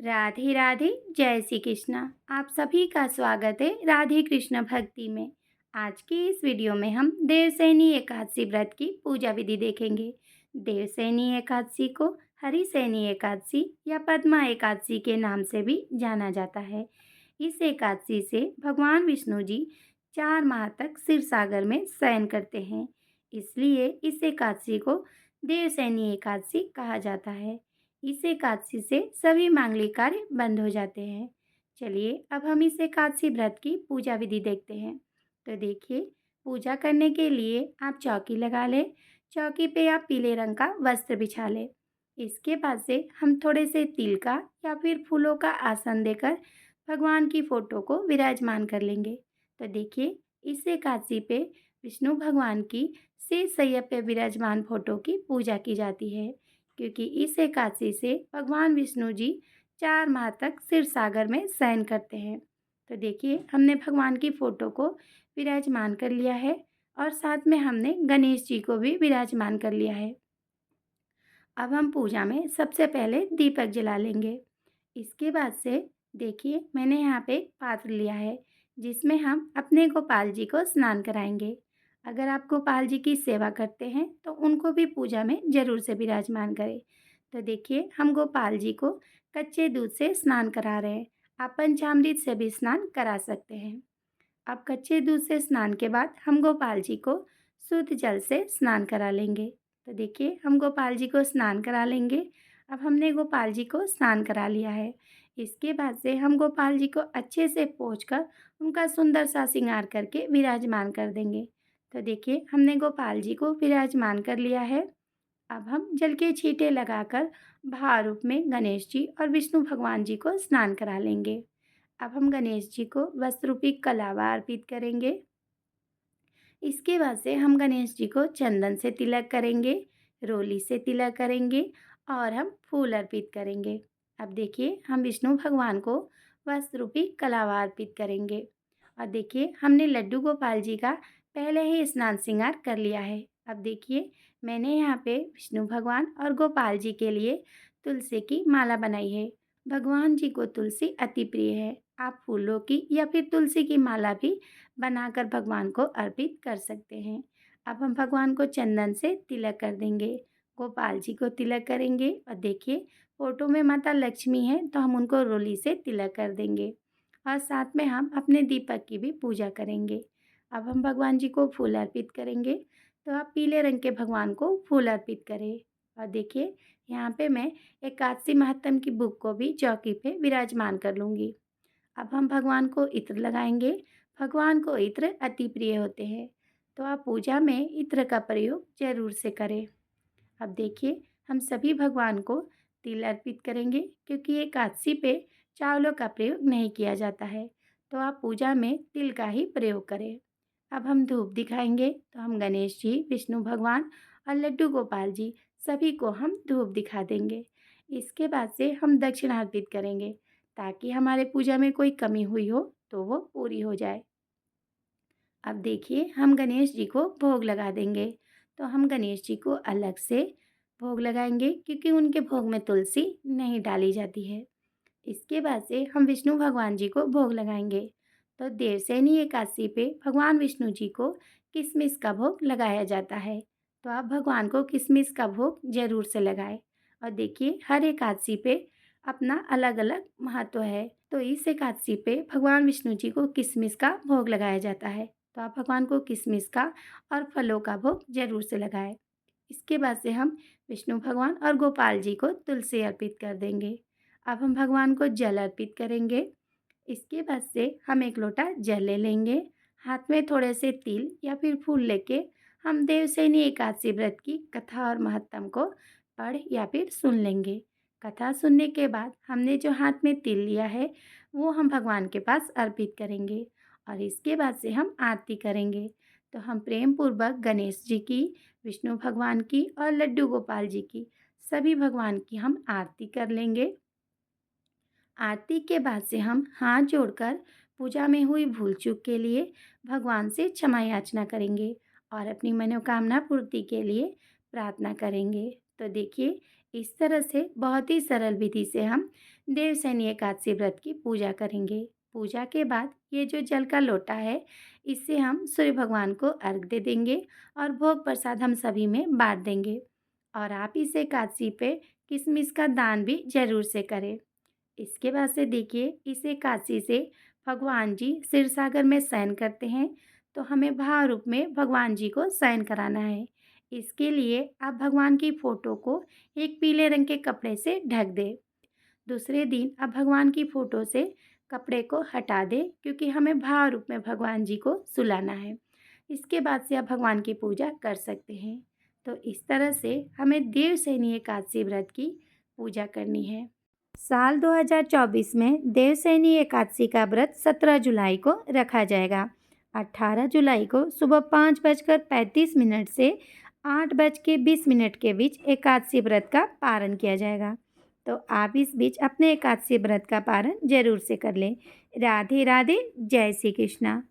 राधे राधे। जय श्री कृष्णा। आप सभी का स्वागत है राधे कृष्ण भक्ति में। आज की इस वीडियो में हम देवशयनी एकादशी व्रत की पूजा विधि देखेंगे। देवशयनी एकादशी को हरिशयनी एकादशी या पद्मा एकादशी के नाम से भी जाना जाता है। इस एकादशी से भगवान विष्णु जी 4 माह तक क्षीर सागर में शयन करते हैं, इसलिए इस एकादशी को देवशयनी एकादशी कहा जाता है। इस एकादशी से सभी मांगलिक कार्य बंद हो जाते हैं। चलिए अब हम इस एकादशी व्रत की पूजा विधि देखते हैं। तो देखिए, पूजा करने के लिए आप चौकी लगा लें। चौकी पे आप पीले रंग का वस्त्र बिछा लें। इसके बाद से हम थोड़े से तिल का या फिर फूलों का आसन देकर भगवान की फोटो को विराजमान कर लेंगे। तो देखिए, इस एकादशी पे विष्णु भगवान की शेष शैया पे विराजमान फोटो की पूजा की जाती है, क्योंकि इस एकादशी से भगवान विष्णु जी 4 माह तक क्षीर सागर में शयन करते हैं। तो देखिए, हमने भगवान की फोटो को विराजमान कर लिया है और साथ में हमने गणेश जी को भी विराजमान कर लिया है। अब हम पूजा में सबसे पहले दीपक जला लेंगे। इसके बाद से देखिए, मैंने यहाँ पे एक पात्र लिया है जिसमें हम अपने गोपाल जी को स्नान कराएंगे। अगर आप गोपाल जी की सेवा करते हैं तो उनको भी पूजा में ज़रूर से विराजमान करें। तो देखिए, हम गोपाल जी को कच्चे दूध से स्नान करा रहे हैं। आप पंचामृत से भी स्नान करा सकते हैं। अब कच्चे दूध से स्नान के बाद हम गोपाल जी को शुद्ध जल से स्नान करा लेंगे। तो देखिए, हम गोपाल जी को स्नान करा लेंगे। अब हमने गोपाल जी को स्नान करा लिया है। इसके बाद से हम गोपाल जी को अच्छे से पोंछकर उनका सुंदर सा श्रृंगार करके विराजमान कर देंगे। तो देखिए, हमने गोपाल जी को विराजमान कर लिया है। अब हम जल के छींटे लगाकर भाव रूप में गणेश जी और विष्णु भगवान जी को स्नान करा लेंगे। अब हम गणेश जी को वस्त्र रूपी कलावा अर्पित करेंगे। इसके बाद से हम गणेश जी को चंदन से तिलक करेंगे, रोली से तिलक करेंगे और हम फूल अर्पित करेंगे। अब देखिए, हम विष्णु भगवान को वस्त्र रूपी कलावा अर्पित करेंगे। और देखिए, हमने लड्डू गोपाल जी का पहले ही स्नान श्रृंगार कर लिया है। अब देखिए, मैंने यहाँ पे विष्णु भगवान और गोपाल जी के लिए तुलसी की माला बनाई है। भगवान जी को तुलसी अति प्रिय है। आप फूलों की या फिर तुलसी की माला भी बनाकर भगवान को अर्पित कर सकते हैं। अब हम भगवान को चंदन से तिलक कर देंगे, गोपाल जी को तिलक करेंगे और देखिए, फोटो में माता लक्ष्मी है तो हम उनको रोली से तिलक कर देंगे और साथ में हम अपने दीपक की भी पूजा करेंगे। अब हम भगवान जी को फूल अर्पित करेंगे, तो आप पीले रंग के भगवान को फूल अर्पित करें। और देखिए, यहाँ पे मैं एकादशी महात्म की बुक को भी चौकी पे विराजमान कर लूँगी। अब हम भगवान को इत्र लगाएंगे। भगवान को इत्र अति प्रिय होते हैं, तो आप पूजा में इत्र का प्रयोग जरूर से करें। अब देखिए, हम सभी भगवान को तिल अर्पित करेंगे, क्योंकि एकादशी पे चावलों का प्रयोग नहीं किया जाता है, तो आप पूजा में तिल का ही प्रयोग करें। अब हम धूप दिखाएंगे, तो हम गणेश जी, विष्णु भगवान और लड्डू गोपाल जी सभी को हम धूप दिखा देंगे। इसके बाद से हम दक्षिणा अर्पित करेंगे, ताकि हमारे पूजा में कोई कमी हुई हो तो वो पूरी हो जाए। अब देखिए, हम गणेश जी को भोग लगा देंगे। तो हम गणेश जी को अलग से भोग लगाएंगे, क्योंकि उनके भोग में तुलसी नहीं डाली जाती है। इसके बाद से हम विष्णु भगवान जी को भोग लगाएंगे। तो देवशयनी एकादशी पे भगवान विष्णु जी को किशमिश का भोग लगाया जाता है, तो आप भगवान को किशमिश का भोग जरूर से लगाएं। और देखिए, हर एकादशी पे अपना अलग अलग महत्व है, तो इस एकादशी पे भगवान विष्णु जी को किशमिश का भोग लगाया जाता है, तो आप भगवान को किशमिश का और फलों का भोग जरूर से लगाएं। इसके बाद से हम विष्णु भगवान और गोपाल जी को तुलसी अर्पित कर देंगे। अब हम भगवान को जल अर्पित करेंगे। इसके बाद से हम एक लोटा जल ले लेंगे। हाथ में थोड़े से तिल या फिर फूल लेके हम देवशयनी एकादशी व्रत की कथा और महत्तम को पढ़ या फिर सुन लेंगे। कथा सुनने के बाद हमने जो हाथ में तिल लिया है वो हम भगवान के पास अर्पित करेंगे और इसके बाद से हम आरती करेंगे। तो हम प्रेम पूर्वक गणेश जी की, विष्णु भगवान की और लड्डू गोपाल जी की, सभी भगवान की हम आरती कर लेंगे। आरती के बाद से हम हाथ जोड़कर पूजा में हुई भूल चूक के लिए भगवान से क्षमा याचना करेंगे और अपनी मनोकामना पूर्ति के लिए प्रार्थना करेंगे। तो देखिए, इस तरह से बहुत ही सरल विधि से हम देवशयनी एकादशी व्रत की पूजा करेंगे। पूजा के बाद ये जो जल का लोटा है, इससे हम सूर्य भगवान को अर्घ दे देंगे और भोग प्रसाद हम सभी में बाँट देंगे। और आप इस एकादशी पे किशमिश का दान भी ज़रूर से करें। इसके बाद से देखिए, इस एकादशी से भगवान जी क्षीरसागर में शयन करते हैं, तो हमें भाव रूप में भगवान जी को शयन कराना है। इसके लिए आप भगवान की फ़ोटो को एक पीले रंग के कपड़े से ढक दें। दूसरे दिन आप भगवान की फ़ोटो से कपड़े को हटा दें, क्योंकि हमें भाव रूप में भगवान जी को सुलाना है। इसके बाद से आप भगवान की पूजा कर सकते हैं। तो इस तरह से हमें देवशयनी एकादशी व्रत की पूजा करनी है। साल 2024 में देवशयनी एकादशी का व्रत 17 जुलाई को रखा जाएगा। 18 जुलाई को सुबह 5:35 से 8:20 के बीच एकादशी व्रत का पारण किया जाएगा। तो आप इस बीच अपने एकादशी व्रत का पारण जरूर से कर लें। राधे राधे, जय श्री कृष्णा।